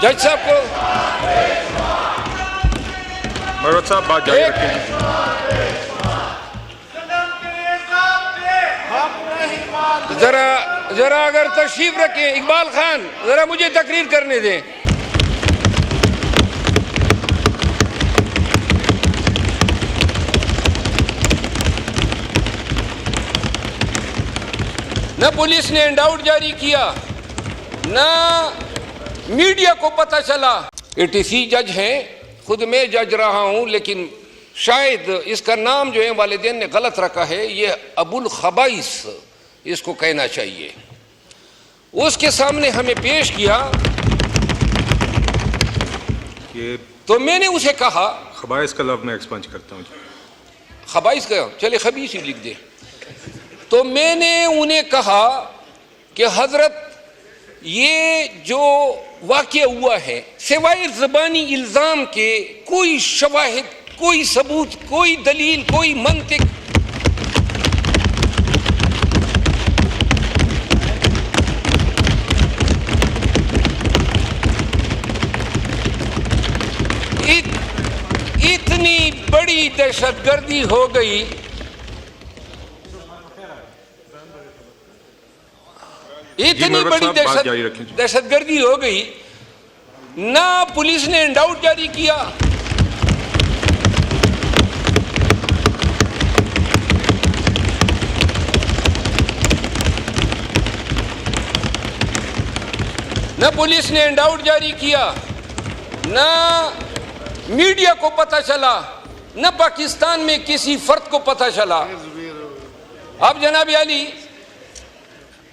जज साहब को मरवत साहब बात जारी रखें। जरा अगर तशरीफ रखें, इकबाल खान जरा मुझे तकरीर करने दें। न पुलिस ने हैंडआउट जारी किया, न मीडिया को पता चला। एटीसी जज हैं, खुद मैं जज रहा हूं, लेकिन शायद इसका नाम जो है वालिदैन ने गलत रखा है, ये अबुल खबाइस इसको कहना चाहिए। उसके सामने हमें पेश किया ये तो मैंने उसे कहा, खबाइस का लफ्ज़ मैं एक्सपंज करता हूँ। खबाइस का चले खबीस ही लिख दे। तो मैंने उन्हें कहा कि हजरत ये जो वाक़या हुआ है, सिवाय ज़बानी इल्ज़ाम के कोई शवाहिद, कोई सबूत, कोई दलील, कोई मंतिक इतनी बड़ी दहशतगर्दी हो गई, इतनी बड़ी दहशतगर्दी हो गई, ना पुलिस ने हैंडआउट जारी किया, न पुलिस ने हैंडआउट जारी किया, न मीडिया को पता चला, न पाकिस्तान में किसी फर्द को पता चला। अब जनाब अली,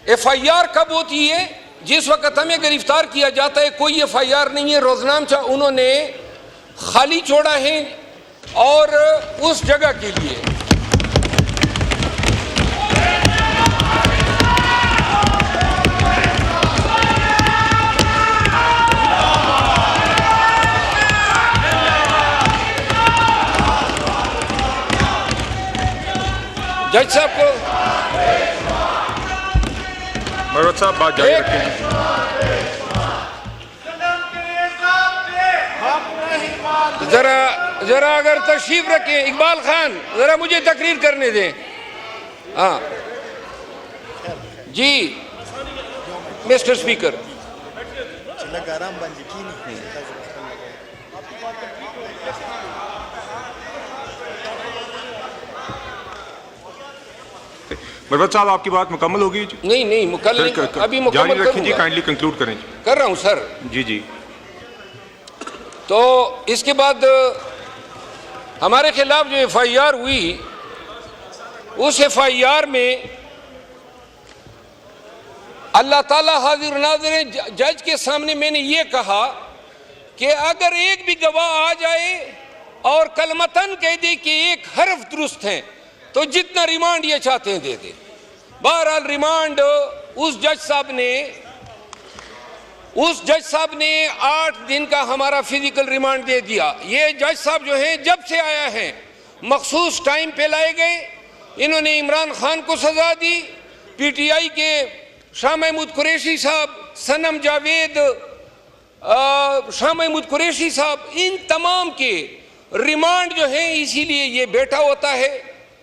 FIR कब होती है? जिस वक्त हमें गिरफ्तार किया जाता है कोई FIR नहीं है, रोजनामचा उन्होंने खाली छोड़ा है और उस जगह के लिए जज साहब को मरवत साहब बात जारी रखें। जरा अगर तशरीफ रखें, इकबाल खान जरा मुझे तकरीर करने दें। हाँ जी मिस्टर स्पीकर। मरवत साहब आपकी बात मुकम्मल होगी? नहीं मुकम्मल अभी मुकम्मल जारी रखें जी, काइंडली कंक्लूड करें। कर रहा हूं सर। जी। तो इसके बाद हमारे खिलाफ जो FIR हुई, उस FIR में अल्लाह ताला हाजिर नाज़िर जज के सामने मैंने ये कहा कि अगर एक भी गवाह आ जाए और कलमतन कह दे कि एक हर्फ दुरुस्त है तो जितना रिमांड ये चाहते हैं दे दे। बहरहाल रिमांड उस जज साहब ने 8 दिन का हमारा फिजिकल रिमांड दे दिया। ये जज साहब जो हैं जब से आया है मखसूस टाइम पे लाए गए, इन्होंने इमरान खान को सजा दी, PTI के शाह महमूद कुरैशी साहब, सनम जावेद, शाह महमूद कुरैशी साहब, इन तमाम के रिमांड जो है इसीलिए ये बैठा होता है